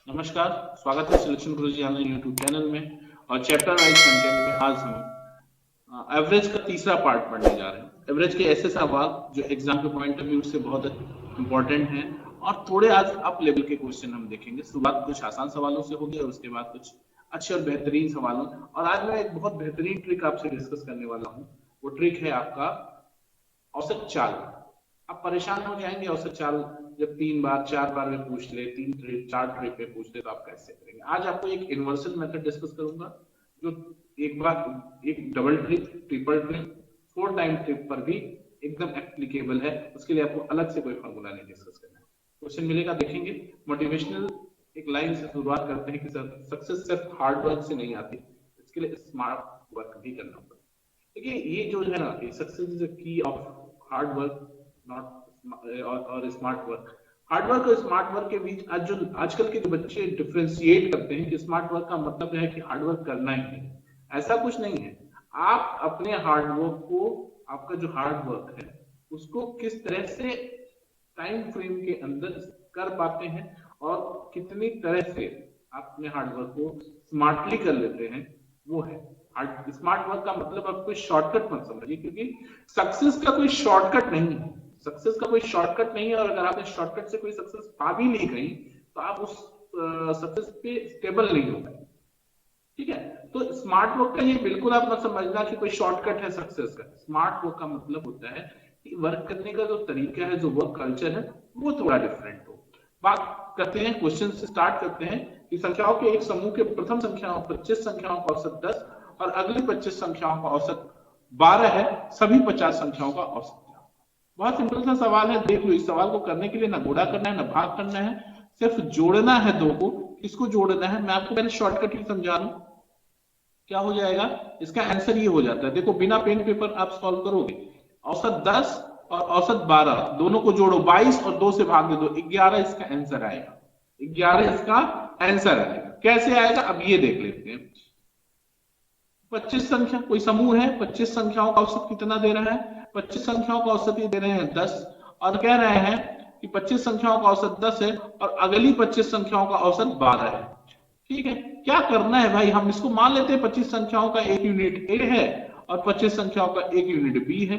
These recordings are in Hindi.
नमस्कार, स्वागत है सिलेक्शन गुरुजी ऑनलाइन यूट्यूब चैनल में। और चैप्टर वाइज कंटेंट में आज हम एवरेज का तीसरा पार्ट पढ़ने जा रहे हैं। एवरेज के ऐसे सवाल जो एग्जाम के पॉइंट ऑफ व्यू से बहुत इंपॉर्टेंट हैं और थोड़े आज अप लेवल के क्वेश्चन हम देखेंगे। शुरुआत कुछ आसान सवालों से होगी और उसके बाद कुछ अच्छे और बेहतरीन सवालों। और आज मैं एक बहुत बेहतरीन ट्रिक आपसे डिस्कस करने वाला हूँ। वो ट्रिक है आपका औसत चाल। आप परेशान हो जाएंगे औसत चाल जब 3 बार 4 बार में पूछ ले, 3 ट्रिप 4 ट्रिप में पूछ ले तो आप कैसे करेंगे। आज आपको एक इन्वर्सन मेथड डिस्कस करूंगा जो एक बार एक double trip, triple trip, 4 time trip पर भी एकदम एप्लीकेबल है। उसके लिए आपको अलग से कोई फॉर्मूला नहीं डिस्कस करना है। क्वेश्चन मिलेगा, देखेंगे। मोटिवेशनल एक लाइन से शुरुआत करते हैं कि सक्सेस सिर्फ हार्ड वर्क से नहीं आती, इसके लिए स्मार्ट वर्क भी करना पड़ता है। देखिए ये जो है ना, success is the key of hard work not और स्मार्ट वर्क। हार्ड वर्क और स्मार्ट वर्क के बीच आज जो आजकल के जो बच्चे डिफ्रेंशिएट करते हैं कि स्मार्ट वर्क का मतलब है कि हार्ड वर्क करना ही नहीं। ऐसा कुछ नहीं है। आप अपने हार्ड वर्क को, आपका जो हार्ड वर्क है उसको किस तरह से टाइम फ्रेम के अंदर कर पाते हैं और कितनी तरह से आप अपने हार्ड वर्क को स्मार्टली कर लेते हैं, वो है स्मार्ट वर्क का मतलब। आप कोई शॉर्टकट मत समझिए, क्योंकि सक्सेस का कोई शॉर्टकट नहीं है। सक्सेस का कोई शॉर्टकट नहीं है और अगर आपने शॉर्टकट से कोई सक्सेस पा भी नहीं कहीं तो आप उस सक्सेस पे स्टेबल नहीं हो पाए। ठीक है, तो स्मार्ट वर्क का ये बिल्कुल आप मत समझना कि कोई शॉर्टकट है सक्सेस का। स्मार्ट वर्क का मतलब होता है कि वर्क करने का जो तरीका है, जो वर्क कल्चर है, वो थोड़ा डिफरेंट हो। बात करते हैं, क्वेश्चन से स्टार्ट करते हैं कि संख्याओं के एक समूह के प्रथम संख्याओं 25 संख्याओं का औसत 10 और अगली 25 संख्याओं का औसत 12 है। सभी 50 संख्याओं का औसत। बहुत सिंपल सा सवाल है, देख लो। इस सवाल को करने के लिए ना गुणा करना है ना भाग करना है, सिर्फ जोड़ना है दो को। किसको जोड़ना है मैं आपको पहले शॉर्टकट ही समझा दूं। क्या हो जाएगा, इसका आंसर ये हो जाता है। देखो, बिना पेन पेपर आप सॉल्व करोगे। औसत 10 और औसत 12 दोनों को जोड़ो, 22 और 2 से भाग दे दो, 11 इसका आंसर आएगा। 11 इसका आंसर आएगा। कैसे आएगा अब ये देख लेते हैं। 25 संख्या कोई समूह है, 25 संख्याओं का औसत कितना दे रहा है? 25 संख्याओं का औसत ये दे रहे हैं 10 और कह रहे हैं कि 25 संख्याओं का औसत 10 है और अगली 25 संख्याओं का औसत 12 है। ठीक है, क्या करना है भाई, हम इसको मान लेते हैं 25 संख्याओं का एक यूनिट ए है और 25 संख्याओं का एक यूनिट बी है।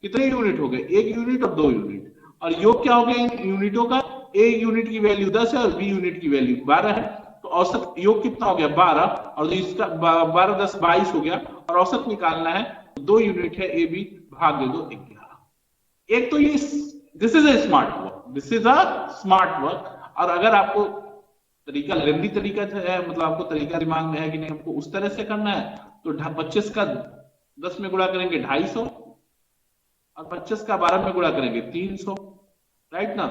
कितने यूनिट हो गए? एक यूनिट और 2 यूनिट। और योग क्या हो गया इन यूनिटों का? ए यूनिट की वैल्यू 10 है और बी यूनिट की वैल्यू 12 है। तो औसत योग कितना हो गया? 12 और इसका 12 10 22 हो गया और औसत निकालना है। 2 यूनिट है ए बी, भाग दे दो 11। एक तो ये this is a smart work, this is a smart work. और अगर आपको तरीका लेंदी तरीका है, मतलब आपको तरीका दिमाग में है कि नहीं हमको उस तरह से करना है, तो 25 का 10 में गुणा करेंगे 250 और 25 का 12 में गुणा करेंगे 300। राइट ना?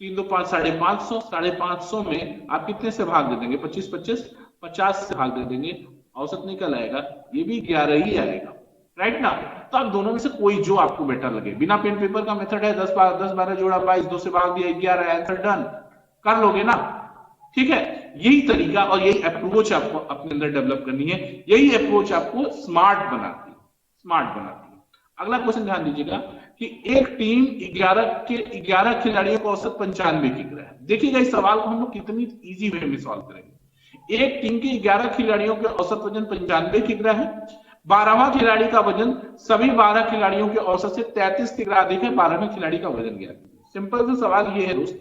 3 2 5 550, 550 में आप कितने से भाग दे देंगे? 25 25 50 से भाग दे देंगे, औसत निकल आएगा। ये भी 11 ही आएगा। राइट ना? तो आप दोनों में से कोई जो आपको बेटर लगे। बिना पेन पेपर का मेथड है, 10 12 जोड़ा 22, 2 से भाग दिया 11, आंसर डन। कर लोगे ना? ठीक है, यही तरीका और यही अप्रोच आपको अपने अंदर डेवलप करनी है। यही अप्रोच आपको स्मार्ट बनाती है। अगला क्वेश्चन ध्यान दीजिएगा कि एक टीम 11 खिलाड़ियों का औसत 95 किग्रा है। देखिएगा इस सवाल को हम लोग कितनी इजी वे में सॉल्व करेंगे। एक टीम के 11 खिलाड़ियों के औसत वजन 95 किग्रा है। 12वां खिलाड़ी का वजन सभी 12 खिलाड़ियों के औसत से 33 किग्रा अधिक है। 12वें खिलाड़ी का वजन ज्ञात कीजिए। सिंपल सा सवाल ये है दोस्त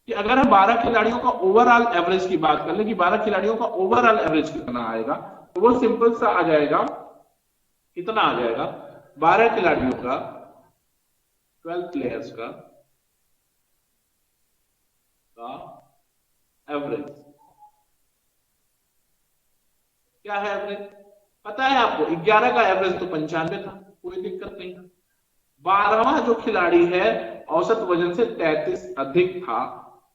कि अगर हम 12 खिलाड़ियों का ओवरऑल एवरेज की बात कर ले कि 12 खिलाड़ियों का ओवरऑल एवरेज कितना आएगा, तो वो सिंपल सा आ जाएगा। कितना आ जाएगा? 12 खिलाड़ियों का, 12 प्लेयर्स का एवरेज क्या है? एवरेज पता है आपको? 11 का एवरेज तो 95 था, कोई दिक्कत नहीं। 12वां जो खिलाड़ी है औसत वजन से 33 अधिक था,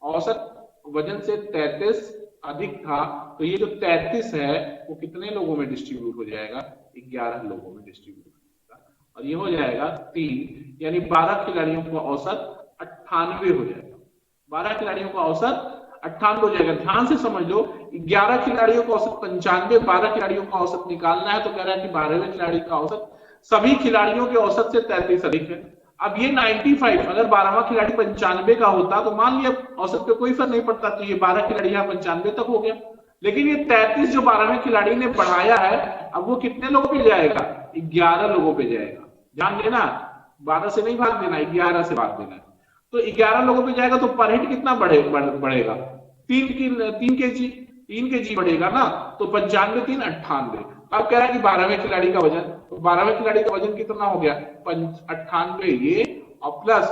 औसत वजन से 33 अधिक था, तो ये जो 33 है वो कितने लोगों में डिस्ट्रीब्यूट हो जाएगा? 11 लोगों में डिस्ट्रीब्यूट हो जाएगा और ये हो जाएगा 3, यानी 12 खिलाड़ियों का औसत 98 हो जाएगा। 12 खिलाड़ियों का औसत 98 हो जाएगा। ध्यान से समझ लो, 11 खिलाड़ियों का औसत 95, 12 खिलाड़ियों का औसत निकालना है, तो कह रहा है कि 12वें खिलाड़ी का औसत सभी खिलाड़ियों के औसत से 33 अधिक है। अब ये 95, अगर 12वां खिलाड़ी 95 का होता तो मान लिया औसत पे कोई फर्क नहीं पड़ता, तो ये 12 खिलाड़ी यहाँ 95 तक हो गया। लेकिन ये 33 जो 12वें खिलाड़ी ने बढ़ाया है, अब वो कितने लोगों पे जाएगा? 11 लोगों पे जाएगा। ध्यान देना, 12 से नहीं भाग देना, 11 से भाग देना। तो 11 लोगों पे जाएगा तो पर हेड कितना बढ़ेगा? 3 के जी बढ़ेगा ना, तो 95 3 98। अब कह रहा है कि 12वें खिलाड़ी का वजन, तो 12वें खिलाड़ी का वजन कितना हो गया? 98 ये, और प्लस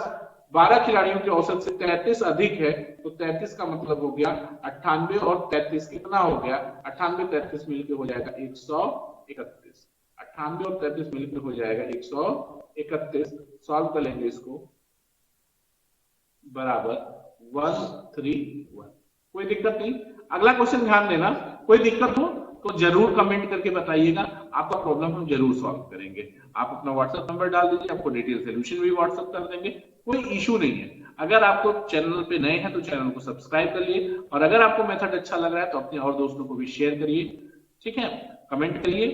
12 खिलाड़ियों के औसत से 33 अधिक है, तो 33 का मतलब हो गया 98 और 33 कितना हो गया? 98 33 मिलकर हो जाएगा 131। 98 और 33 मिलकर हो जाएगा 131। सॉल्व कर लेंगे इसको, बराबर 131। कोई दिक्कत नहीं। अगला क्वेश्चन ध्यान देना, कोई दिक्कत हो तो जरूर कमेंट करके बताइएगा, आपका प्रॉब्लम हम जरूर सॉल्व करेंगे। आप अपना व्हाट्सएप नंबर डाल दीजिए, आपको डिटेल सोल्यूशन भी व्हाट्सएप कर देंगे, कोई इशू नहीं है। अगर आपको चैनल पे नए हैं तो चैनल को सब्सक्राइब कर लिए, और अगर आपको मेथड अच्छा लग रहा है तो अपने और दोस्तों को भी शेयर करिए, ठीक है, कमेंट करिए।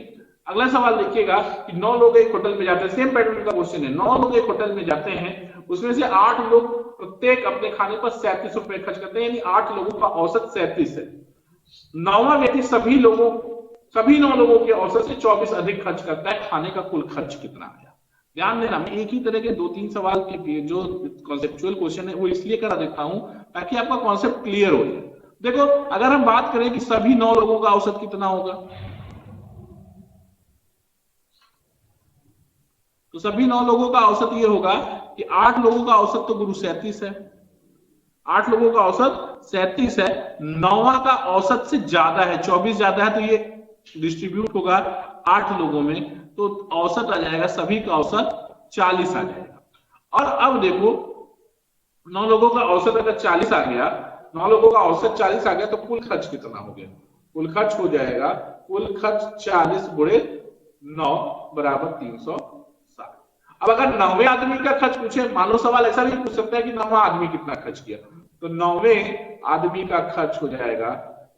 अगला सवाल देखिएगा कि 9 लोग एक होटल में जाते हैं, सेम पैटर्न का क्वेश्चन है। 9 लोग एक होटल में जाते हैं, उसमें से 8 लोग प्रत्येक अपने खाने पर 37 रुपए खर्च करते हैं, यानी 8 लोगों का औसत 37 है। 9वां व्यक्ति सभी 9 लोगों के औसत से 24 अधिक खर्च करता है, खाने का कुल खर्च कितना आया? ध्यान देना, मैं एक ही तरह के 2-3 सवाल के जो कॉन्सेप्चुअल क्वेश्चन है वो इसलिए करा देता हूं ताकि आपका कॉन्सेप्ट क्लियर हो जाए। देखो, अगर हम बात करें कि सभी 9 लोगों का औसत कितना होगा, तो सभी 9 लोगों का औसत ये होगा कि 8 लोगों का औसत तो गुरु 37 है, 8 लोगों का औसत 37 है, 9वां का औसत से ज्यादा है, 24 ज्यादा है, तो ये डिस्ट्रीब्यूट होगा 8 लोगों में, तो औसत आ जाएगा, सभी का औसत 40 आ जाएगा। और अब देखो, 9 लोगों का औसत अगर 40 आ गया, 9 लोगों का औसत 40 आ गया, तो कुल खर्च कितना हो गया? कुल खर्च हो जाएगा, कुल खर्च 40 गुणे 9 बराबर 360। अब अगर 9वें आदमी का खर्च पूछे, मान लो सवाल ऐसा भी पूछ सकता है कि 9वां आदमी कितना खर्च किया, तो 9वें आदमी का खर्च हो जाएगा,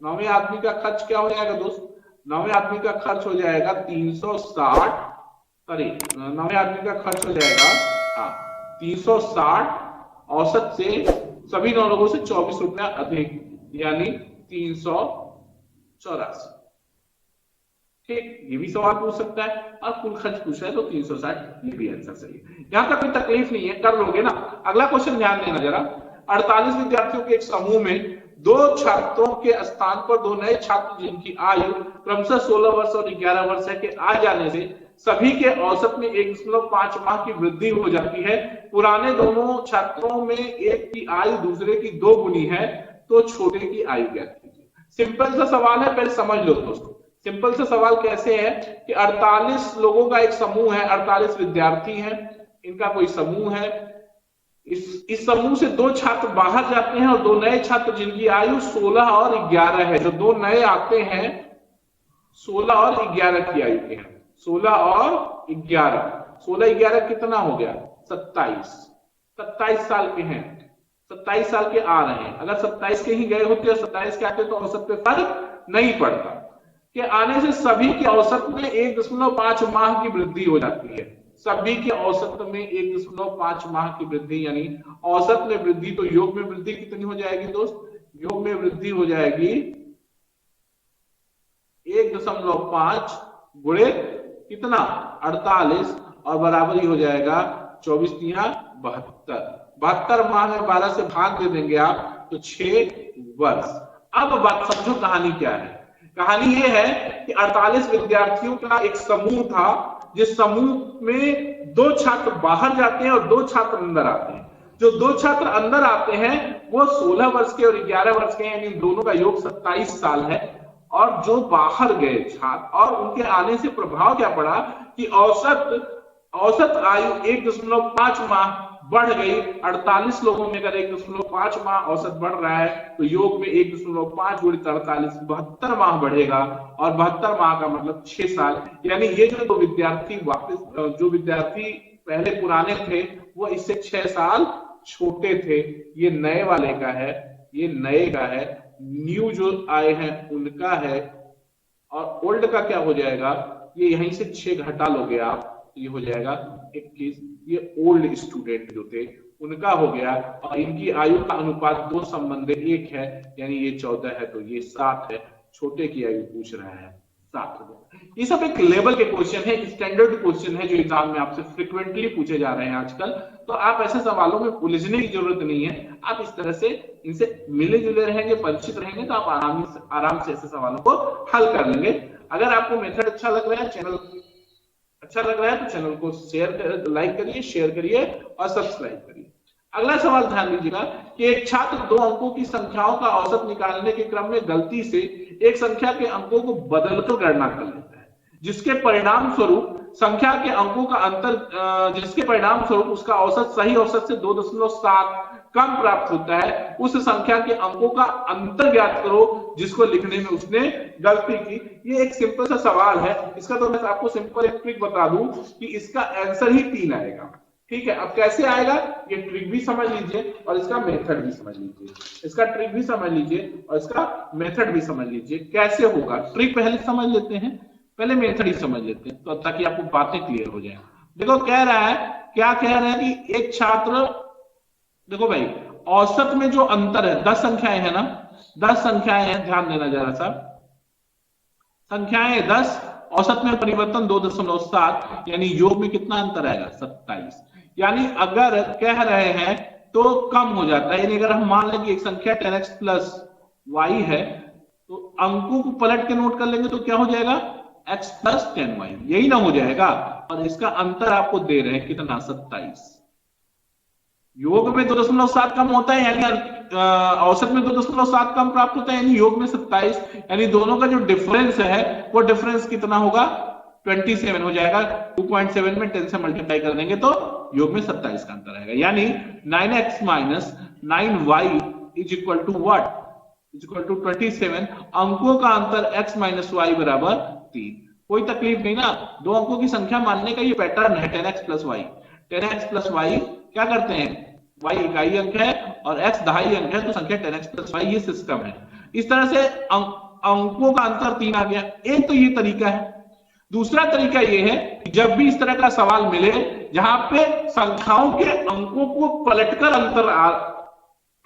9वें आदमी का खर्च क्या हो जाएगा दोस्त? 9वें आदमी का खर्च हो जाएगा 360, सॉरी 9वें आदमी का खर्च हो जाएगा, हाँ 360, औसत से सभी 9 लोगों से 24 रुपया अधिक, यानी 384। ठीक, ये भी सवाल पूछ सकता है, और कुल खर्च पूछा है तो 360, ये भी आंसर सही है। यहां तक कोई तकलीफ नहीं है, कर लोगे ना। अगला क्वेश्चन ध्यान देना जरा, 48 विद्यार्थियों के एक समूह में 2 छात्रों के स्थान पर 2 नए छात्र जिनकी आयु क्रमशः 16 वर्ष और 11 वर्ष है के आ जाने से सभी के औसत में 1.5 माह की वृद्धि हो जाती है। पुराने दोनों छात्रों में एक की आयु दूसरे की 2 गुनी है, तो छोटे की आयु ज्ञात कीजिए। सिंपल सा सवाल है, पहले समझ लो दोस्तों। सिंपल सा सवाल कैसे है कि 48 लोगों का एक समूह है, 48 विद्यार्थी हैं, इनका कोई समूह है, इस समूह से 2 छात्र बाहर जाते हैं और 2 नए छात्र जिनकी आयु 16 और 11 है, जो 2 नए आते हैं 16 और 11 की आयु के हैं, 16 और 11, 16-11 कितना हो गया? 27 साल के हैं, 27 साल के आ रहे हैं। अगर 27 के ही गए होते और 27 के आते तो औसत पे फर्क नहीं पड़ता। के आने से सभी के औसत में 1.5 माह की वृद्धि हो जाती है, सभी के औसत में 1.5 माह की वृद्धि, यानी औसत में वृद्धि, तो योग में वृद्धि कितनी हो जाएगी दोस्त? योग में वृद्धि हो जाएगी 1.5 गुणे कितना? 48, और बराबर ही हो जाएगा 24 तिया 72, 72 माह में 12 से भाग दे देंगे आप तो 6 वर्ष। अब बात समझो, कहानी क्या है? कहानी ये है कि 48 विद्यार्थियों का एक समूह था, जिस समूह में 2 छात्र बाहर जाते हैं और 2 छात्र अंदर आते हैं। जो 2 छात्र अंदर आते हैं वो 16 वर्ष के और 11 वर्ष के, यानी दोनों का योग 27 साल है। और जो बाहर गए छात्र, और उनके आने से प्रभाव क्या पड़ा कि औसत आयु 1.5 माह बढ़ गई। 48 लोगों में अगर 1.5 माह औसत बढ़ रहा है तो योग में 1.5 गुणित 48 72 माह बढ़ेगा, और 72 माह का मतलब 6 साल। यानी ये जो विद्यार्थी पहले पुराने थे वो इससे 6 साल छोटे थे। ये नए वाले का है, ये नए का है, न्यू जो आए हैं उनका है, और ओल्ड का क्या हो जाएगा? ये यहीं से 6 घटा लोगे आप ये हो जाएगा 21। ये ओल्ड स्टूडेंट जो थे उनका हो गया, और इनकी आयु का अनुपात 2 संबंध 1 है, यानी ये 14 है तो ये 7 है। छोटे की आयु पूछ रहा है 7 हो गया। ये सब एक लेवल के क्वेश्चन है, स्टैंडर्ड क्वेश्चन है जो एग्जाम में आपसे फ्रिक्वेंटली पूछे जा रहे हैं आजकल। तो आप ऐसे सवालों में उलझने की जरूरत नहीं है, आप इस तरह से इनसे मिले जुले रहेंगे, परिचित रहेंगे, तो आप आराम से ऐसे सवालों को हल कर लेंगे। अगर आपको मेथड अच्छा लग रहा है, चैनल अच्छा लग रहा है तो चैनल को शेयर लाइक करिए, शेयर करिए और सब्सक्राइब करिए। अगला सवाल ध्यान दीजिएगा कि एक छात्र 2 अंकों की संख्याओं का औसत निकालने के क्रम में गलती से एक संख्या के अंकों को बदलकर गणना कर लेता है, जिसके परिणाम स्वरूप संख्या के अंकों का अंतर जिसके परिणाम स्वरूप उसका औसत सही औसत से 2.7 कम प्राप्त होता है। उस संख्या के अंकों का अंतर ज्ञात करो जिसको लिखने में उसने गलती की। ये एक सिंपल सा सवाल है, इसका तो मैं आपको सिंपल एक ट्रिक बता दूं कि इसका आंसर ही 3 आएगा। ठीक है, अब कैसे आएगा ये ट्रिक भी समझ लीजिए और इसका मेथड भी समझ लीजिए। इसका ट्रिक भी समझ लीजिए और इसका मेथड भी समझ लीजिए। कैसे होगा, ट्रिक पहले समझ लेते हैं, पहले मेथड ही समझ लेते हैं, तो ताकि आपको बातें क्लियर हो जाए। देखो कह रहा है, क्या कह रहा है कि एक छात्र, देखो भाई औसत में जो अंतर है 10 संख्याएं है ना, 10 संख्याएं हैं, ध्यान देना जरा सा। संख्याएं 10, औसत में परिवर्तन 2.7, यानी योग में कितना अंतर आएगा 27। यानी अगर कह रहे हैं तो कम हो जाता है, यानी अगर हम मान लें कि एक संख्या 10x प्लस वाई है तो अंकों को पलट के नोट कर लेंगे तो क्या हो जाएगा x प्लस 10y, यही ना हो जाएगा। और इसका अंतर आपको दे रहे हैं कितना 27। योग में 2.7 कम होता है, यानी औसत में 2.7 कम प्राप्त होता है, यानी योग में 27, यानी दोनों का जो डिफरेंस है वो डिफरेंस कितना होगा 27 हो जाएगा। 2.7 में 10 से मल्टीप्लाई कर देंगे तो योग में 27 का अंतर आएगा, यानी 9x minus 9y is equal to what, is equal to 27। अंकों का अंतर x माइनस वाई बराबर 3। कोई तकलीफ नहीं ना, दो अंकों की संख्या मानने का ये पैटर्न है 10x plus Y. 10x plus Y क्या करते हैं, y इकाई अंक है और x दहाई अंक है, तो संख्या 10x प्लस वाई ये सिस्टम है। इस तरह से अंकों का अंतर 3 आ गया। एक तो ये तरीका है। दूसरा तरीका ये है कि जब भी इस तरह का सवाल मिले जहां पे संख्याओं के अंकों को पलटकर अंतर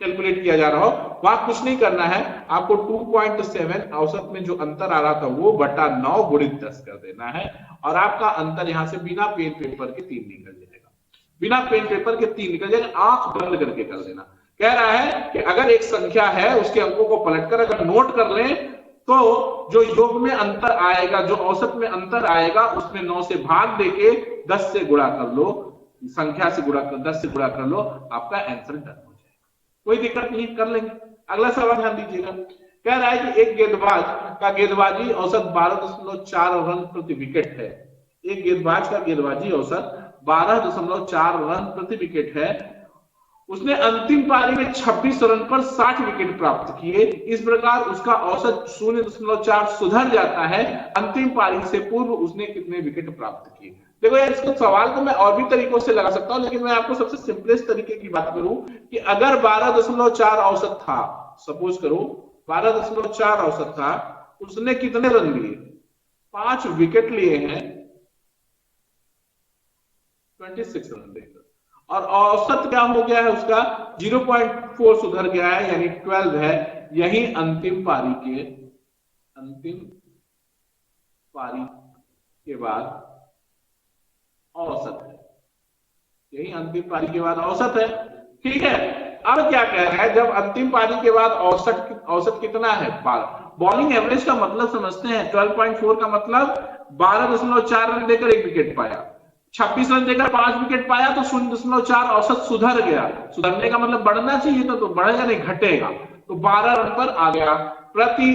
कैलकुलेट किया जा रहा हो, वहां कुछ नहीं करना है, आपको 2.7 औसत में जो अंतर आ रहा था वो बटा 9 गुणित 10 कर देना है, और आपका अंतर यहां से बिना पेन पेपर के 3 निकल जाएगा। बिना पेन पेपर के 3 निकल जाएगा, आंख बंद करके कर देना। कह रहा है कि अगर एक संख्या है उसके अंकों को पलटकर अगर नोट कर लें तो जो योग में अंतर आएगा, जो औसत में अंतर आएगा, उसमें 9 से भाग देके 10 से गुणा कर लो, संख्या से गुणा कर 10 से गुणा कर लो, आपका आंसर डन हो जाएगा। कोई दिक्कत नहीं, कर लेंगे। अगला सवाल ध्यान दीजिएगा। कह रहा है कि एक गेंदबाज का गेंदबाजी औसत 12.4 रन प्रति विकेट है। एक गेंदबाज का गेंदबाजी औसत 12.4 रन प्रति विकेट है। उसने अंतिम पारी में 26 रन पर 60 विकेट प्राप्त किए। इस प्रकार उसका औसत 0.4 सुधर जाता है। अंतिम पारी से पूर्व उसने कितने विकेट प्राप्त किए। देखो यार, इसको सवाल को मैं और भी तरीकों से लगा सकता हूं, लेकिन मैं आपको सबसे सिंपलेस्ट तरीके की बात करूं कि अगर 12.4 औसत था, सपोज करो 12.4 औसत था, उसने कितने रन लिए, 5 विकेट लिए हैं, 26 रन देकर, और औसत क्या हो गया है उसका 0.4 सुधर गया है, यानी 12 है। यही अंतिम पारी के बाद औसत है, यही अंतिम पारी के बाद औसत है। ठीक है, अब क्या कह रहा है, जब अंतिम पारी के बाद औसत कितना है 12। बॉलिंग एवरेज का मतलब समझते हैं, 12.4 का मतलब 12.4 रन देकर 1 विकेट पाया, 26 रन देकर 5 विकेट पाया, तो 0.4 औसत सुधर गया। सुधरने का मतलब बढ़ना चाहिए तो बढ़ेगा नहीं, घटेगा, तो 12 रन पर आ गया। प्रति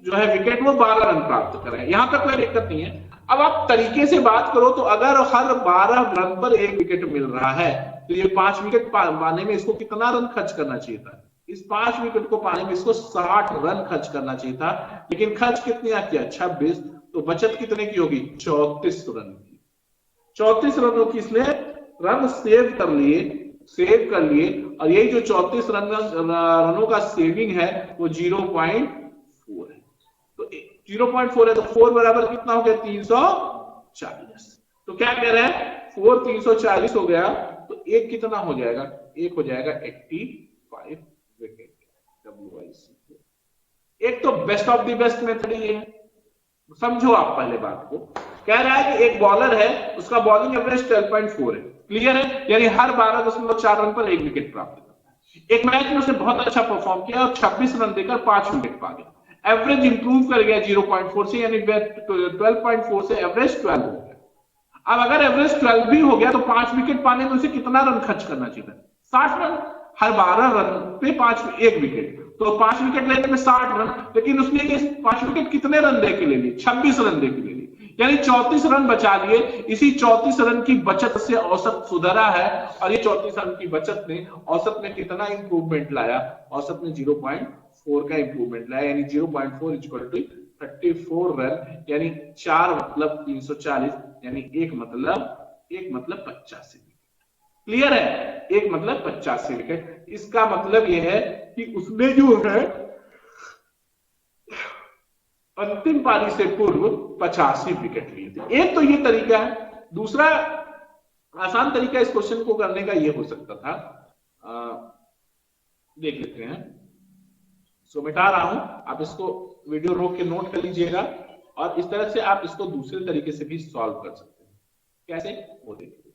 जो है विकेट वो 12 रन प्राप्त करें, यहां पर कोई दिक्कत नहीं है। अब आप तरीके से बात करो तो अगर हर 12 रन पर 1 विकेट मिल रहा है तो ये 5 विकेट पाने में इसको कितना रन खर्च करना चाहिए था, इस 5 विकेट को पाने में इसको 60 रन खर्च करना चाहिए था, लेकिन खर्च कितने किया 26, तो बचत कितने की होगी 34 रन की। 34 रनों की इसने रन सेव कर लिए, और यही जो 34 रनों का सेविंग है वो 0.4 है। तो 0.4 है तो 4 बराबर कितना हो गया 340। तो क्या कह रहे हैं 4 340 हो गया, तो एक कितना हो जाएगा, एक हो जाएगा 85 विकेट WIC। एक तो best of the best method ये है, समझो आप पहले बात को। कह रहा है कि एक बॉलर है, उसका बॉलिंग एवरेज 12.4 है, क्लियर है, यानी हर 12.4 रन पर एक विकेट प्राप्त करता है। एक मैच में उसने बहुत अच्छा परफॉर्म किया और 26 रन देकर 5 विकेट पा गया, एवरेज इंप्रूव कर गया 0.4 से, यानी 12.4 से एवरेज 12 हो गया। अब अगर एवरेज 12 भी हो गया तो 5 विकेट पाने में उसे कितना रन खर्च करना चाहिए, 60 रन। हर 12 रन पे 1 विकेट, तो 5 विकेट लेने में 60 रन, लेकिन उसने ये 5 विकेट कितने रन दे के ले लिए, 26 रन दे के ले लिए, यानी 34 रन बचा लिए। इसी 34 रन की बचत से औसत सुधरा है, और ये 34 रन की बचत ने औसत में कितना इंप्रूवमेंट लाया, औसत में 0.4 का इंप्रूवमेंट लाया, यानी 0.4 इक्वल टू 34 रन, यानी 4 मतलब 340, यानी एक मतलब 85। क्लियर है, एक मतलब 85 विकेट। इसका मतलब यह है कि उसने जो है अंतिम पारी से पूर्व 85 विकेट लिए थे। एक तो ये तरीका है। दूसरा आसान तरीका इस क्वेश्चन को करने का ये हो सकता था, देख लेते हैं। सो मिटा रहा हूं, आप इसको वीडियो रोक के नोट कर लीजिएगा, और इस तरह से आप इसको दूसरे तरीके से भी सॉल्व कर सकते हैं। कैसे, वो देख लीजिए।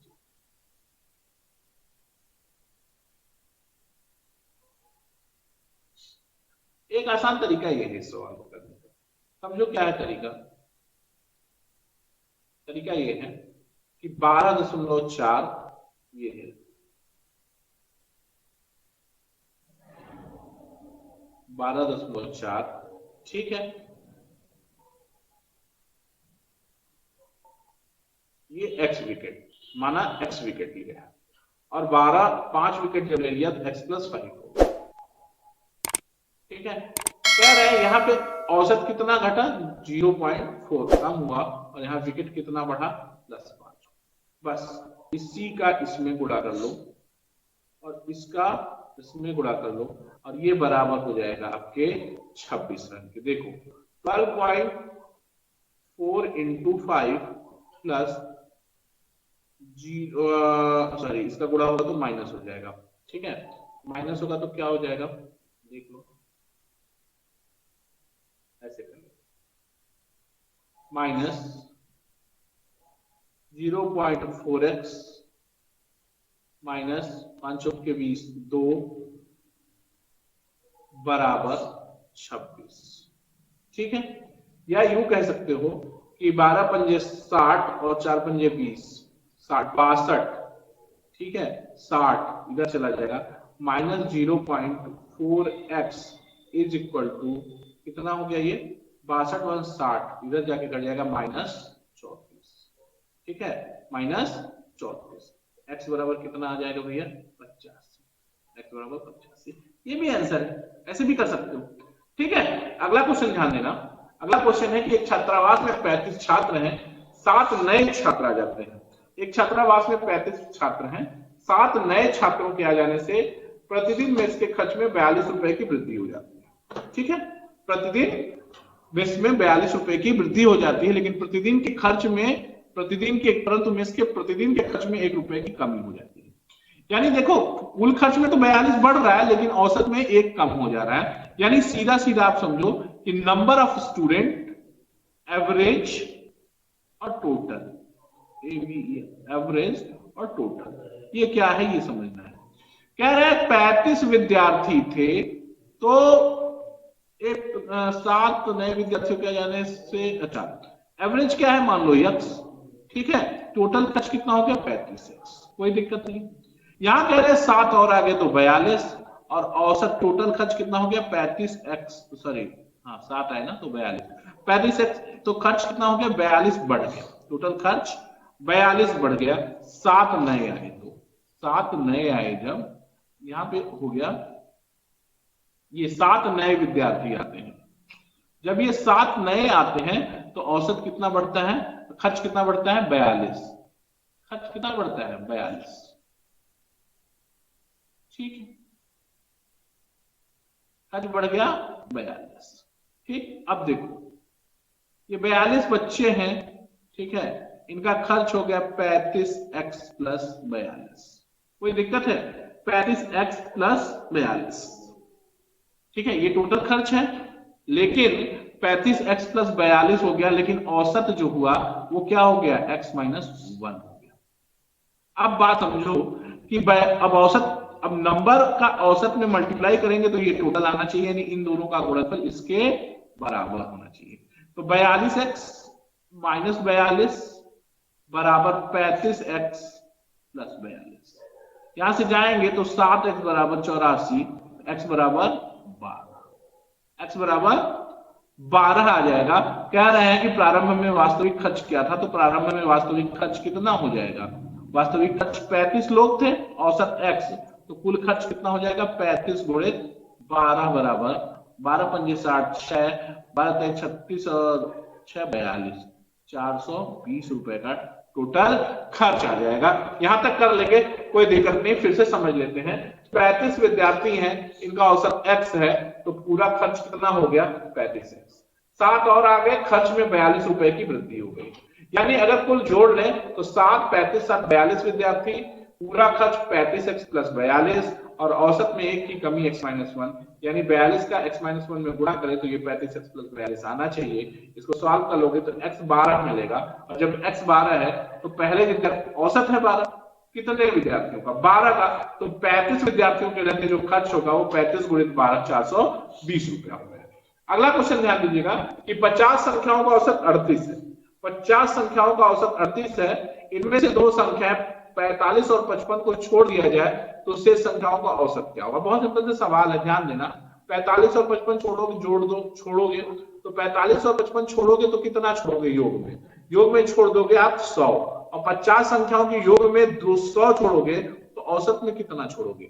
एक आसान तरीका ये है सवाल करने का, समझो क्या है तरीका। तरीका ये है कि 12.4 ये है, 12.4, ठीक है, ये x विकेट माना, x विकेट लिया है, और 5 विकेट जब ले लिया तो x+5 हो, ठीक है। कह रहे हैं यहाँ पे औसत कितना घटा, 0.4 कम हुआ, और यहाँ विकेट कितना बढ़ा, 10.5। बस इसी का इसमें गुणा कर लो, और इसका इसमें गुणा कर लो, और ये बराबर हो जाएगा आपके 26 रन के। देखो 12.4 इंटू 5 प्लस सॉरी, इसका गुणा होगा तो माइनस हो जाएगा, ठीक है, माइनस होगा तो क्या हो जाएगा, देख लो, ऐसे कर लो, माइनस 0.4x माइनस 5 के 20 2 बराबर 26, ठीक है। या यूं कह सकते हो कि 12 पंजे 60 और 4 पंजे 20, 62, ठीक है, 60 इधर चला जाएगा, minus 0.4x is equal to कितना हो गया, ये 62 + 60 इधर जाके कट जाएगा -34, ठीक है, -34। x बराबर कितना आ जाएगा भैया, 85, x बराबर 85। ये भी आंसर है, ऐसे भी कर सकते हो, ठीक है। अगला क्वेश्चन ध्यान देना। अगला क्वेश्चन है कि एक छात्रावास में 35 छात्र हैं, 7 नए छात्र आ जाते हैं। एक छात्रावास में 35 छात्र हैं, 7 नए छात्रों के आ जाने से प्रतिदिन मेस के खर्च में 42 रुपए की वृद्धि हो जाती है, ठीक है। प्रतिदिन मेस में 42 रुपए की वृद्धि हो जाती है, लेकिन प्रतिदिन के खर्च में परंतु मेस के प्रतिदिन के खर्च में 1 रुपए की कमी हो जाती है। यानी देखो कुल खर्च में तो 42 बढ़ रहा है, लेकिन औसत में 1 कम हो जा रहा है। यानी सीधा सीधा आप समझो कि नंबर ऑफ स्टूडेंट, एवरेज और टोटल, एवरेज और टोटल, ये क्या है ये समझना है। कह रहे हैं 35 विद्यार्थी थे, तो एक 7 नए विद्यार्थियों के आ जाने से, अच्छा एवरेज क्या है मान लो x, ठीक है, टोटल खर्च कितना हो गया 35x, कोई दिक्कत नहीं। यहां कह रहे हैं 7 और आगे तो 42, और औसत टोटल खर्च कितना हो गया 35x, सॉरी हाँ 7 आए ना तो 35x, तो खर्च कितना हो गया 42 बढ़ गया, टोटल खर्च 42 बढ़ गया, 7 नए आए, तो 7 नए आए जब यहां पे हो गया, ये 7 नए विद्यार्थी आते हैं, जब ये 7 नए आते हैं तो औसत कितना बढ़ता है, खर्च कितना बढ़ता है 42, खर्च कितना बढ़ता है 42, ठीक है, खर्च बढ़ गया 42, ठीक। अब देखो ये 42 बच्चे हैं, ठीक है, इनका खर्च हो गया 35x प्लस 42। कोई दिक्कत है? 35x प्लस 42, ठीक है, ये टोटल खर्च है, लेकिन 35x प्लस 42 हो गया, लेकिन औसत जो हुआ वो क्या हो गया? x माइनस 1 हो गया। अब बात समझो कि अब औसत, अब नंबर का औसत में मल्टीप्लाई करेंगे तो ये टोटल आना चाहिए, यानी इन दोनों का गुणनफल इसके बराबर होना चाहिए। तो 42x माइनस 42 बराबर 35x प्लस 42। यहां से जाएंगे तो 7x बराबर 84, x बराबर 12, x बराबर 12 आ जाएगा। कह रहे हैं कि प्रारंभ में वास्तविक खर्च क्या था, तो प्रारंभ में वास्तविक खर्च कितना हो जाएगा? वास्तविक खर्च 35 लोग थे, औसत x, तो कुल खर्च कितना हो जाएगा? 35 गुणित 12 बराबर 12 पंजे 60, 6 12 तेज 36 और 6 42, 420 रुपए का टोटल खर्च आ जाएगा। यहां तक कर लेंगे, कोई दिक्कत नहीं। फिर से समझ लेते हैं, 35 विद्यार्थी हैं, इनका औसत x है, तो पूरा खर्च कितना हो गया? 35x। 7 और आ गए, खर्च में 42 रुपए की वृद्धि हो गई। यानी अगर कुल जोड़ लें तो 7 35 7 42 विद्यार्थी, पूरा खर्च 35x प्लस 42 और औसत में 1 की कमी x माइनस 1, यानी 42 का x माइनस 1 में गुणा करें तो ये 35x प्लस 42 आना चाहिए। इसको सॉल्व कर लोगे तो x 12 मिलेगा, और जब x 12 है तो पहले विद्यार्थी औसत है 12, कितने विद्यार्थियों का? 12 का, तो 35 विद्यार्थियों के रहते जो खर्च होगा वो 35 गुणित 12 420 रुपया होगा। अगला क्वेश्चन ध्यान दीजिएगा कि 50 संख्याओं का औसत 38 है। 50 संख्याओं का औसत 38 है, इनमें से दो संख्याएं 45 और 55 को छोड़ दिया जाए तो शेष संख्याओं का औसत क्या होगा? बहुत सिंपल सा सवाल है, ध्यान देना। 45 और 55 छोड़ोगे, जोड़ दो, छोड़ोगे तो 45 और 55 छोड़ोगे तो कितना छोड़ोगे? योग में, योग में छोड़ दोगे आप 100, और 50 संख्याओं के योग में 200 छोड़ोगे तो औसत में कितना छोड़ोगे?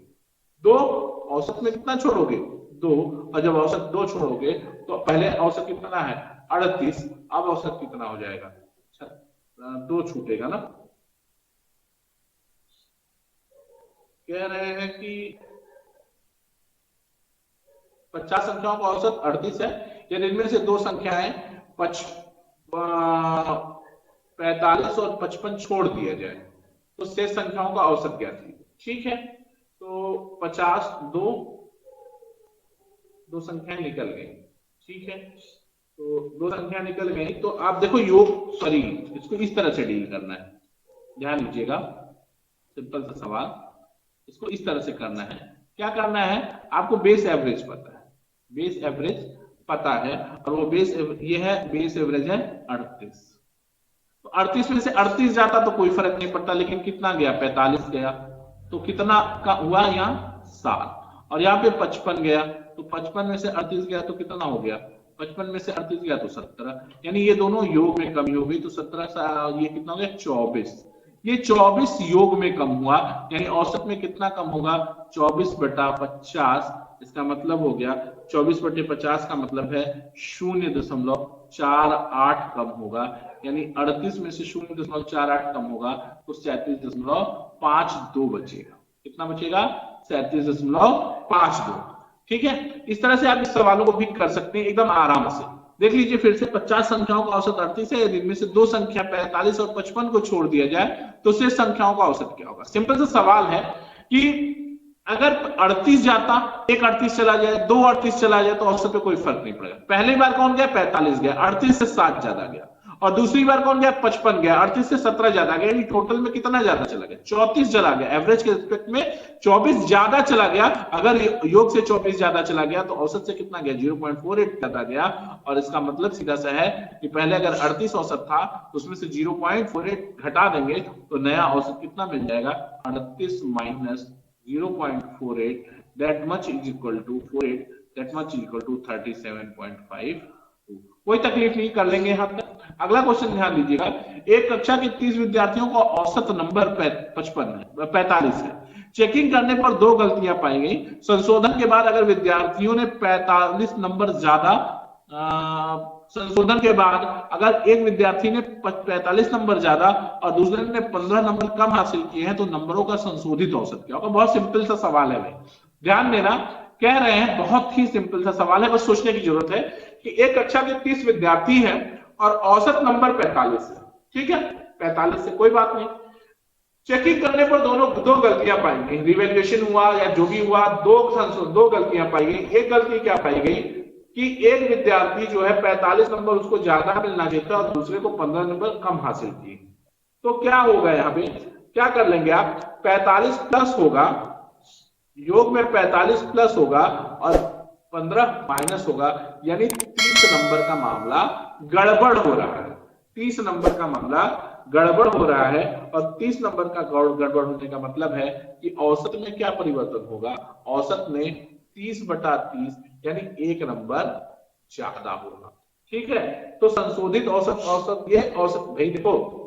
2। औसत में कितना छोड़ोगे? 2। और जब औसत 2 छोड़ोगे तो पहले औसत कितना है? 38, अब औसत कितना हो जाएगा? 2 छूटेगा ना। कह रहे हैं कि 50 संख्याओं का औसत 38 है, यदि इनमें से दो संख्याएं 45 और 55 छोड़ दिया जाए तो शेष संख्याओं का औसत क्या थी? ठीक है, तो 50 दो संख्याएं निकल गई, ठीक है, तो दो संख्या निकल गई। तो आप देखो योग, सॉरी, इसको इस तरह से डील करना है, ध्यान दीजिएगा, सिंपल सा सवाल, इसको इस तरह से करना है। क्या करना है? आपको बेस एवरेज पता है, बेस एवरेज पता है, और वो बेस ये है, बेस एवरेज है 38। तो 38 में से 38 जाता तो कोई फर्क नहीं पड़ता, लेकिन कितना गया? 45 गया, तो कितना का हुआ? यहाँ 7, और यहाँ पे 55 गया, तो 55 में से 38 गया तो कितना हो गया? 55 में से 38 गया तो 17, यानी ये दोनों योग में कमी हो गई, तो 17 ये कितना हो गया? 24। ये 24 योग में कम हुआ, यानी औसत में कितना कम होगा? 24/50। इसका मतलब हो गया 24/50 का मतलब है 0.48 कम होगा, यानी 38 में से 0.48 कम होगा तो 37.52 बचेगा। कितना बचेगा? 37.52। ठीक है, इस तरह से आप इस सवालों को भी कर सकते हैं एकदम आराम से। देख लीजिए फिर से, 50 संख्याओं का औसत 38 है, यदि इनमें से दो संख्या 45 और 55 को छोड़ दिया जाए तो शेष संख्याओं का औसत क्या होगा? सिंपल सा सवाल है कि अगर 38 जाता, एक 38 चला जाए, दो 38 चला जाए तो औसत पे कोई फर्क नहीं पड़ेगा। पहली बार कौन गया? 45 गया, 38 से 7 ज्यादा गया, और दूसरी बार कौन गया? 55 गया, 38 से 17 ज्यादा गया, यानी टोटल में कितना ज्यादा चला गया? 34 चला गया। एवरेज के रिस्पेक्ट में 24 ज्यादा चला गया। अगर योग से 24 ज्यादा चला गया तो औसत से कितना गया? 0.48 ज्यादा गया। और इसका मतलब सीधा सा है कि पहले अगर 38 औसत था तो उसमें से 0.48 घटा देंगे तो नया औसत कितना मिल जाएगा? 38 minus 0.48, that much is equal to 48, that much is equal to 37.52। कोई तकलीफ नहीं, कर लेंगे यहाँ तक। अगला क्वेश्चन ध्यान दीजिएगा, एक कक्षा के 30 विद्यार्थियों का औसत नंबर 45 है। चेकिंग करने पर दो गलतियां पाई गई। संशोधन के बाद अगर विद्यार्थियों ने 45 नंबर ज्यादा, संशोधन के बाद अगर एक विद्यार्थी ने 45 नंबर ज्यादा और दूसरे ने 15 नंबर कम हासिल किए हैं तो नंबरों का संशोधित औसत क्या होगा? बहुत सिंपल सा सवाल है भाई, ध्यान देना। कह रहे हैं, बहुत ही सिंपल सा सवाल है, बस सोचने की जरूरत है कि एक कक्षा के 30 विद्यार्थी हैं और औसत नंबर 45 है, ठीक है। 45 से, कोई बात नहीं। चेकिंग करने पर दोनों दो गलतियां पाई गई, रिवैल्यूएशन हुआ या जो भी हुआ, दो गलतियां पाई गई। एक गलती क्या पाई गई कि एक विद्यार्थी जो है 45 नंबर उसको ज्यादा मिलना चाहिए था और दूसरे को 15 नंबर कम हासिल किए। तो क्या होगा यहाँ पे, क्या कर लेंगे आप, 45 प्लस होगा, योग में 45 प्लस होगा और 15 माइनस होगा, यानी 30 नंबर का मामला गड़बड़ हो रहा है। 30 नंबर का मामला गड़बड़ हो रहा है और 30 नंबर का गड़बड़ होने का मतलब है कि औसत में क्या परिवर्तन होगा, औसत में 30/30 यानी 1 नंबर ज्यादा होगा। ठीक है, तो संशोधित औसत ये औसत, भाई देखो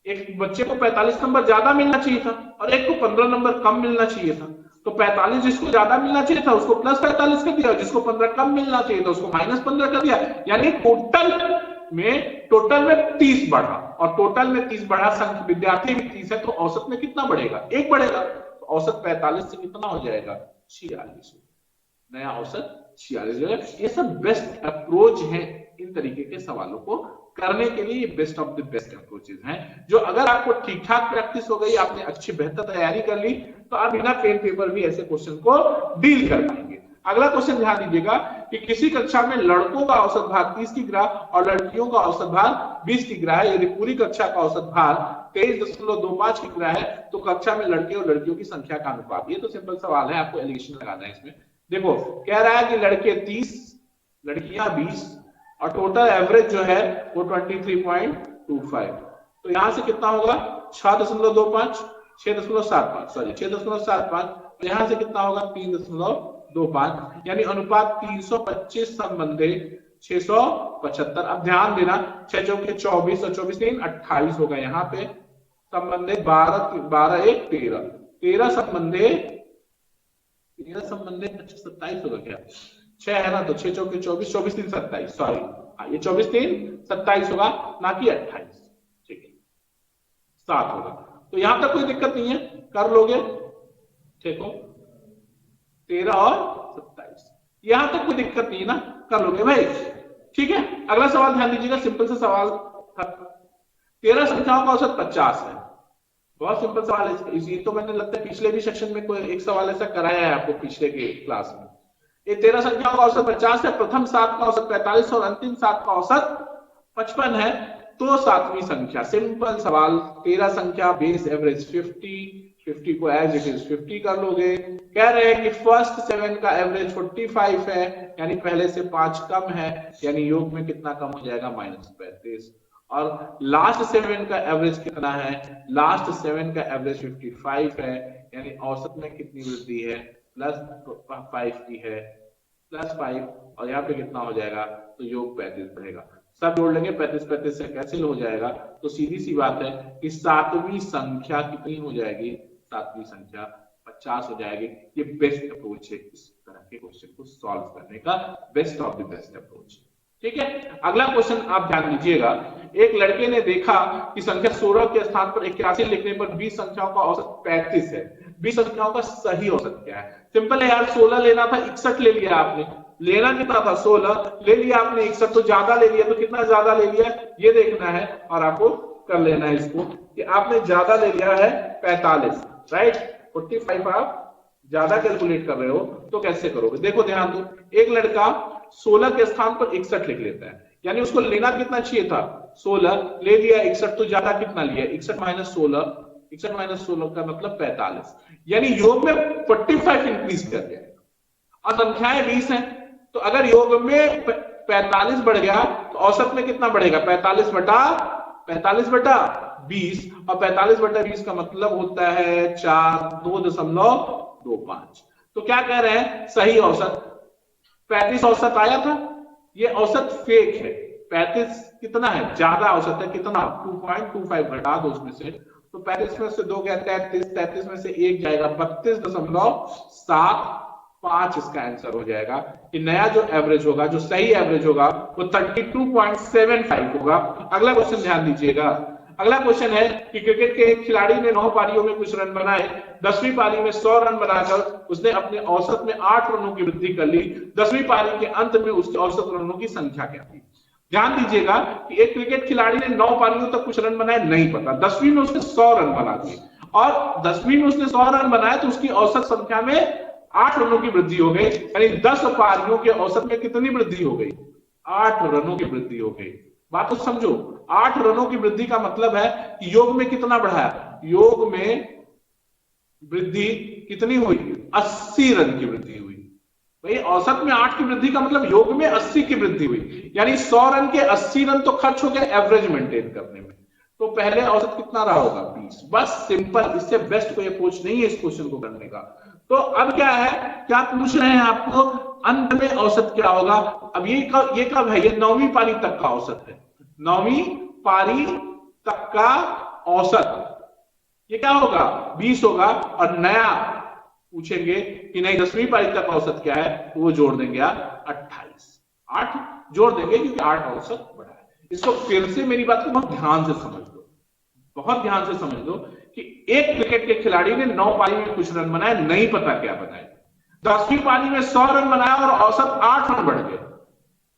एक बच्चे को 45 नंबर ज्यादा मिलना चाहिए था और एक को 15 नंबर कम मिलना चाहिए था। तो 45 जिसको ज्यादा मिलना चाहिए था उसको प्लस 45 कर दिया, जिसको 15 कम मिलना चाहिए था उसको माइनस 15 कर दिया, यानी टोटल में 30 बढ़ा और टोटल में 30 बढ़ा, संख्या विद्यार्थी भी 30 है, तो औसत में कितना बढ़ेगा, 1 बढ़ेगा। तो औसत 45 से कितना हो जाएगा, 46। नया औसत 46। ये सब बेस्ट अप्रोच है इन तरीके के सवालों को करने के लिए, best of the best approaches हैं, जो अगर आपको ठीक ठाक प्रैक्टिस हो गई, आपने अच्छी बेहतर तैयारी कर ली, तो आप बिना पेन पेपर भी ऐसे क्वेश्चन को डील कर पाएंगे। अगला क्वेश्चन ध्यान दीजिएगा कि किसी कक्षा में लड़कों का औसत भार 30 किग्रा और लड़कियों का औसत भार 20 किग्रा है। यदि पूरी कक्षा का औसत भार 23.25 किग्रा है तो कक्षा में लड़के और लड़कियों की संख्या का अनुपात। ये तो सिंपल सवाल है, आपको एलिगेशन लगाना है इसमें। देखो कह रहा है कि लड़के 30, लड़कियां 20 और टोटल एवरेज जो है वो 23.25। तो यहां से कितना होगा 6.25, 6.75, सॉरी 6.75, यहां से कितना होगा 3.25, यानी अनुपात 325 संबंधे 675। अब ध्यान देना 6 चौके 24 और 24 3 28 होगा, यहाँ पे संबंधे 12 1 13, 13 संबंधे 27 होगा क्या, 6 है ना, तो 6 चौके 24, 24 3 27, सॉरी ये 24 3 27 होगा, ना कि 28। ठीक है 7 होगा। तो यहां तक कोई दिक्कत नहीं है, कर लोगे। ठीक हो 13 और 27, यहां तक कोई दिक्कत नहीं है ना, कर लोगे भाई। ठीक है, अगला सवाल ध्यान दीजिएगा, सिंपल सा सवाल था। 13 संख्याओं का औसत 50 है। बहुत सिंपल सवाल है, इसी तो मैंने लगता है पिछले भी सेक्शन में कोई एक सवाल ऐसा कराया है आपको पिछले के क्लास में। ये 13 संख्याओं का औसत 50 है, प्रथम 7 का औसत 45 और अंतिम 7 का औसत 55 है, तो सातवीं संख्या। सिंपल सवाल, 13 संख्या बेस एवरेज 50 को एज इट इज 50 कर लोगे। कह रहे हैं कि फर्स्ट 7 का एवरेज 45 है, यानी पहले से 5 कम है, यानी योग में कितना कम हो जाएगा -35। और लास्ट 7 का एवरेज कितना है, लास्ट 7 का एवरेज 55 है, यानी औसत में कितनी वृद्धि है, +5 की है, +5, और यहाँ पे कितना हो जाएगा, तो योग 35 बढ़ेगा। सब जोड़ लेंगे, 35 से कैंसिल हो जाएगा, तो सीधी सी बात है कि सातवीं संख्या कितनी हो जाएगी, सातवीं संख्या 50 हो जाएगी। ये बेस्ट अप्रोच है इस तरह के क्वेश्चन को सॉल्व करने का, best of the best approach. ठीक है, अगला क्वेश्चन आप ध्यान दीजिएगा। एक लड़के ने देखा कि संख्या 16 के स्थान पर 81 लिखने पर 20 संख्याओं का औसत 35 है। 20 संख्याओं का सही औसत क्या है? सिंपल है यार, 16 लेना था, 61 ले लिया आपने। लेना कितना था, 16 ले लिया आपने, 61 तो ज्यादा ले लिया, तो कितना ज्यादा ले लिया ये देखना है, और आपको कर लेना है इसको कि आपने ज्यादा ले लिया है 45, राइट। 45 आप ज्यादा कैलकुलेट कर रहे हो, तो कैसे करोगे? देखो ध्यान दो, एक लड़का 16 के स्थान पर 61 लिख लेता है, यानी उसको लेना कितना चाहिए था, 16 ले लिया, 61 तो ज्यादा कितना लिया, 61 माइनस 16 का मतलब 45, यानी योग में 45 इंक्रीज कर गया। और संख्याएं 20 हैं, तो अगर योग में 45 बढ़ गया तो औसत में कितना बढ़ेगा, 45 बटा 20, और 45 बटा 20 का मतलब होता है 2.25। तो क्या कह रहे हैं, सही औसत 35 औसत आया था, ये औसत फेक है। 35 कितना है, ज्यादा औसत है, कितना 2.25 घटा दो उसमें से, तो 35 में से 2 गया 33 में से 1 जाएगा 32.75, इसका आंसर हो जाएगा। कि नया जो एवरेज होगा, जो सही एवरेज होगा वो 32.75 होगा। अगला क्वेश्चन ध्यान दीजिएगा, अगला क्वेश्चन है कि क्रिकेट के एक खिलाड़ी ने 9 पारियों में कुछ रन बनाए, 10वीं पारी में 100 रन बनाकर उसने अपने औसत में 8 रनों की वृद्धि कर ली। 10वीं पारी के अंत में उसके औसत रनों की संख्या क्या थी? ध्यान दीजिएगा कि एक क्रिकेट खिलाड़ी ने 9 पारियों तक कुछ रन बनाए, नहीं पता। 10वीं में उसने 100 रन बना दिए, और 10वीं में उसने 100 रन बनाया तो उसकी औसत संख्या में 8 रनों की वृद्धि हो गई, यानी 10 पारियों के औसत में कितनी वृद्धि हो गई? 8 रनों की वृद्धि हो गई। बात तो समझो, 8 रनों की वृद्धि का मतलब है कि योग में कितना बढ़ाया? योग में वृद्धि कितनी हुई? 80 रन की वृद्धि हुई। भाई औसत में 8 की वृद्धि का मतलब योग में 80 की वृद्धि हुई, यानी 100 रन के 80 रन तो खर्च हो गए एवरेज मेंटेन करने में। तो पहले औसत कितना रहा होगा? 20। बस सिंपल, इससे बेस्ट कोई अप्रोच नहीं है इस क्वेश्चन को करने का। तो अब क्या है, क्या पूछ रहे हैं आपको? अंत में औसत क्या होगा? अब ये कब है? ये 9वीं पारी तक का औसत है। 9वीं पारी तक का औसत ये क्या होगा? 20 होगा। और नया पूछेंगे कि नहीं 10वीं पारी तक औसत क्या है, तो वो जोड़ देंगे आप 28। 8 जोड़ देंगे क्योंकि 8 औसत बढ़ा है। इसको फिर से मेरी बात को बहुत ध्यान से समझ लो, बहुत ध्यान से समझ लो कि एक क्रिकेट के खिलाड़ी ने 9 पारी में कुछ रन बनाए, नहीं पता क्या बनाए। 10वीं पारी में 100 रन बनाया और औसत 8 रन बढ़ गए।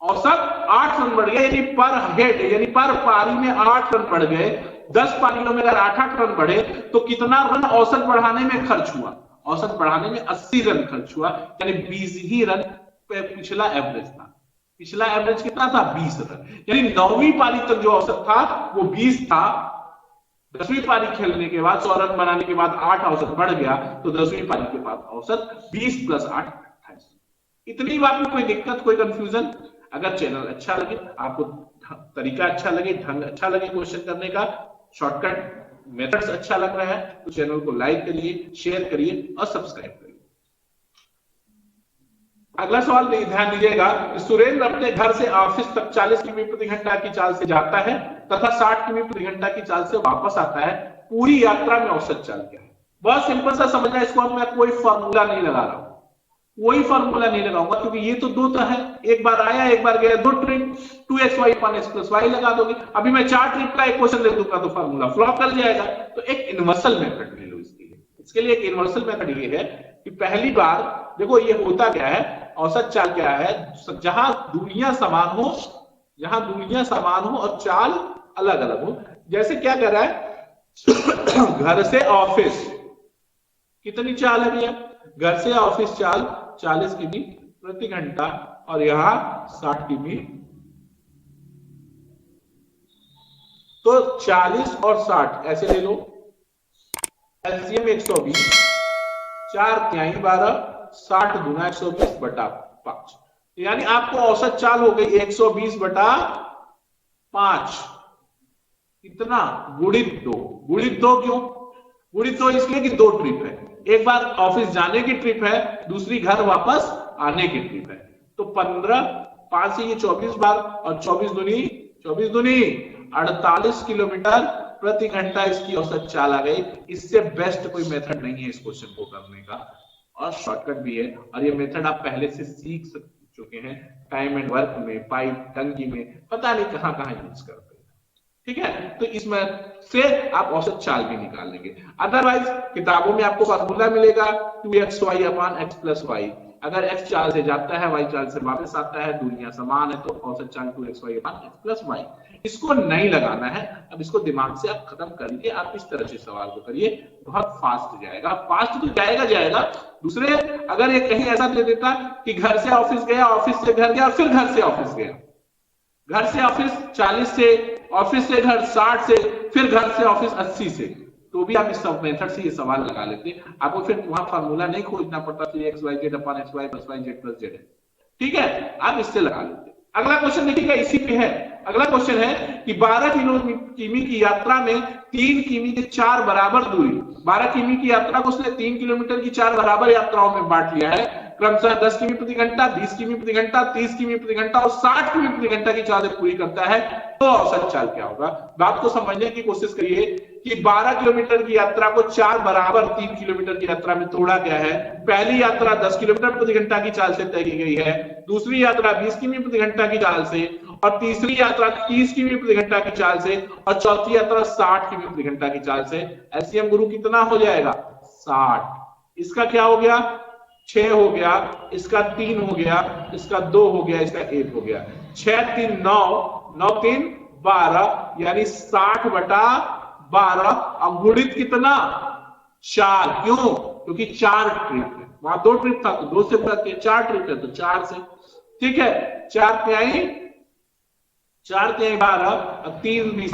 औसत 8 रन बढ़ गया, यानी पर हेड, यानी पर पारी में 8 रन बढ़ गए। 10 पारियों में अगर 8-8 रन बढ़े तो कितना रन औसत बढ़ाने में खर्च हुआ? औसत बढ़ाने में 80 रन खर्च हुआ, यानी 20 ही रन पे पिछला एवरेज था। पिछला एवरेज कितना था? 20 रन। यानी 9वीं पारी तक जो औसत था वो 20 था। 10वीं पारी खेलने के बाद 100 रन बनाने के बाद 8 औसत बढ़ गया, तो 10वीं पारी के बाद औसत 20 + 8 28। इतनी बात में कोई दिक्कत, कोई कंफ्यूजन? अगर चैनल अच्छा लगे, आपको तरीका अच्छा लगे, ढंग अच्छा लगे क्वेश्चन करने का, शॉर्टकट मेथड्स अच्छा लग रहा है, तो चैनल को लाइक करिए, शेयर करिए और सब्सक्राइब करिए। अगला सवाल ध्यान दीजिएगा। सुरेंद्र अपने घर से ऑफिस तक 40 किमी प्रति घंटा की चाल से जाता है तथा 60 किमी प्रति घंटा की चाल से वापस आता है। पूरी यात्रा में औसत चाल क्या है? बहुत सिंपल सा समझना है इसको। मैं कोई फॉर्मूला नहीं लगा रहा हूं, कोई फॉर्मूला नहीं लगाऊंगा, क्योंकि ये तो दो है, एक बार आया एक बार गया। 2 ट्रिप 2xy/x+y लगा दोगे। अभी मैं 4 ट्रिप का एक क्वेश्चन दे दूंगा तो फॉर्मूला फ्लॉप कर जाएगा। तो एक यूनिवर्सल मेथड ले लो इसके लिए एक यूनिवर्सल मेथड ये है कि पहली बार देखो ये होता क्या है, औसत चाल क्या है? जहां दूरियां समान हो, जहां दूरियां समान हो और चाल अलग अलग हो। जैसे क्या कर रहा है, घर से ऑफिस कितनी चाल है भैया? घर से ऑफिस चाल 40 किमी प्रति घंटा और यहां 60 किमी। तो 40 और 60 ऐसे ले लो, एलसीएम 120, 4 तिहाई 12, 60 गुना 120 बटा 5, यानी आपको औसत चाल हो गई 120 बटा 5। इतना गुणित 2। गुणित 2 क्यों? गुणित 2 इसलिए कि 2 ट्रिप है, एक बार ऑफिस जाने की ट्रिप है, दूसरी घर वापस आने की ट्रिप है। तो 15, 5 से ये 24 बार और 24 दूनी 48 किलोमीटर प्रति घंटा इसकी औसत चाल आ गई। इससे बेस्ट कोई मेथड नहीं है इस क्वेश्चन को करने का, और शॉर्टकट भी है। और ये मेथड आप पहले से सीख चुके हैं, टाइम एंड वर्क में, पाइप टंकी में, पता नहीं कहां कहां यूज करते हैं। ठीक है, तो इसमें से आप औसत चाल भी निकाल लेंगे। अदरवाइज किताबों में आपको फॉर्मूला मिलेगा 2xy/x+y। अगर x चाल से जाता है, y चाल से वापस आता है, दूरियां समान है, तो औसत चाल 2xy/x+y। इसको नहीं लगाना है, अब इसको दिमाग से आप खत्म करिए। आप इस तरह से सवाल को करिए, बहुत फास्ट जाएगा। फास्ट तो जाएगा। दूसरे अगर ये कहीं ऐसा दे देता कि घर से ऑफिस गया, ऑफिस से घर गया, फिर घर से ऑफिस गया, घर से ऑफिस 40 से, ऑफिस से घर 60 से, फिर घर से ऑफिस 80 से, तो भी आप इस मेथड से ये सवाल लगा लेते। आपको फिर वहां फॉर्मूला नहीं खोजना पड़ता कि xyz/xy+y z है। ठीक है, आप इससे लगा लेते। अगला क्वेश्चन देखिएगा, इसी पे है। अगला क्वेश्चन है कि 12 किमी की यात्रा में 3 किमी के 4 बराबर दूरी, 12 किमी की यात्रा को उसने 3 किलोमीटर की 4 बराबर यात्राओं में बांट लिया है, क्रमशः 10 किमी प्रति घंटा, 20 किमी प्रति घंटा, 30 किमी प्रति घंटा और 60 किमी प्रति घंटा की चाल पूरी करता है। तो औसत चाल क्या होगा? बात को समझने की कोशिश करिए कि 12 किलोमीटर की यात्रा को 4 बराबर 3 किलोमीटर की यात्रा में तोड़ा गया है। पहली यात्रा 10 किलोमीटर प्रति घंटा की चाल से तय की गई है, दूसरी यात्रा 20 किमी प्रति घंटा की चाल से, और तीसरी यात्रा 30 किमी प्रति घंटा की चाल से, और चौथी यात्रा 60 किमी प्रति घंटा की चाल से। एलसीएम गुरु कितना हो जाएगा? 60। इसका क्या हो गया? 6 हो गया, इसका 3 हो गया, इसका 2 हो गया, इसका 1 हो गया। 6 3 9, 9 3 12 यानी 60/12 और गुणित कितना 4। क्यों? क्योंकि 4 ट्रिप है, वहां 2 ट्रिप था तो 2 से गुणा किया, 4 ट्रिप है तो 4 से। ठीक है, 4 तिहाई 12 और 3 20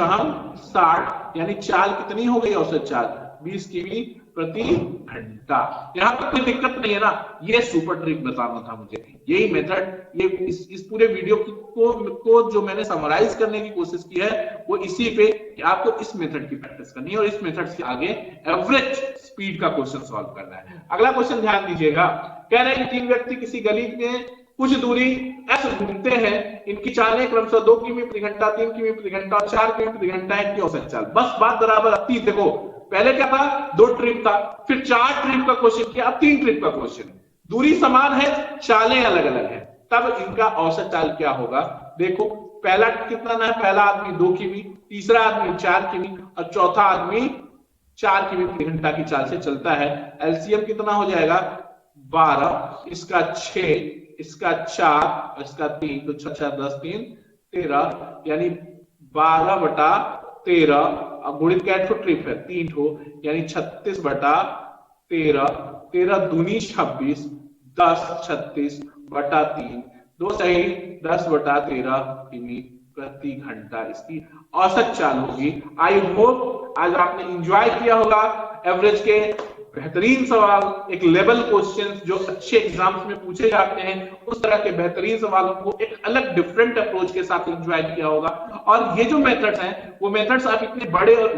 60 यानी चाल कितनी हो गई औसत चाल 20 किमी प्रति घंटा। यहां पर कोई दिक्कत नहीं है ना, ये सुपर ट्रिक बताना था मुझे, यही मेथड, ये इस पूरे वीडियो को जो मैंने समराइज करने की कोशिश की है वो इसी पे कि आपको इस मेथड की प्रैक्टिस करनी है और इस मेथड से आगे एवरेज स्पीड का क्वेश्चन सॉल्व करना है। अगला क्वेश्चन ध्यान दीजिएगा, कह रहे हैं 3 व्यक्ति किसी गली में कुछ दूरी s घूमते हैं, इनकी चालें क्रमशः 2 किमी प्रति घंटा, 3 किमी प्रति घंटा और 4 किमी प्रति घंटा है की औसत चाल। बस बात बराबर अब 30। देखो पहले क्या था, 2 ट्रिप था, फिर 4 ट्रिप का क्वेश्चन किया, अब 3 ट्रिप का क्वेश्चन। दूरी समान है, चालें अलग अलग है, तब इनका औसत चाल क्या होगा। देखो पहला कितना ना है, पहला आदमी 2 किमी, तीसरा आदमी 4 किमी और चौथा आदमी 4 किमी प्रति घंटा की चाल से चलता है। एलसीएम कितना हो जाएगा 12, इसका 6, इसका 4, इसका 3, तो 6 6 10 3 13 यानी 12/13 अब गुणित क्या ट्रिप है 3 ठो यानी 36/13, 13 दूनी 26, 10 36/3, 2 सही 10/13 किमी प्रति घंटा इसकी औसत चाल होगी। आई होप आज आपने एंजॉय किया होगा एवरेज के बेहतरीन सवाल, एक लेवल क्वेश्चन जो अच्छे एग्जाम्स में पूछे जाते हैं, उस तरह के बेहतरीन सवालों को एक अलग डिफरेंट अप्रोच के साथ एंजॉय किया होगा। और ये जो मेथड्स हैं वो मेथड्स आप इतने बड़े और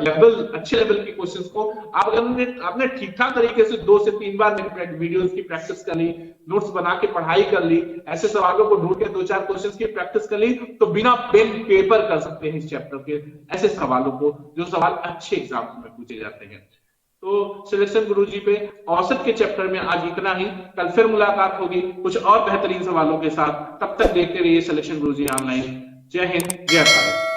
अच्छे लेवल के क्वेश्चंस को आपने ठीक ठाक तरीके से 2 से 3 बार मेरी वीडियोस की प्रैक्टिस कर ली, नोट्स बना के पढ़ाई कर ली, ऐसे सवालों को ढूंढ के 2-4 क्वेश्चंस की प्रैक्टिस कर ली, तो बिना पेन पेपर कर सकते हैं इस चैप्टर के ऐसे सवालों को जो सवाल अच्छे एग्जाम्स में पूछे जाते हैं। तो सिलेक्शन गुरुजी पे औसत के चैप्टर में आज इतना ही, कल फिर मुलाकात होगी कुछ और बेहतरीन सवालों के साथ। तब तक देखते रहिए सिलेक्शन गुरुजी ऑनलाइन। जय हिंद, जय भारत।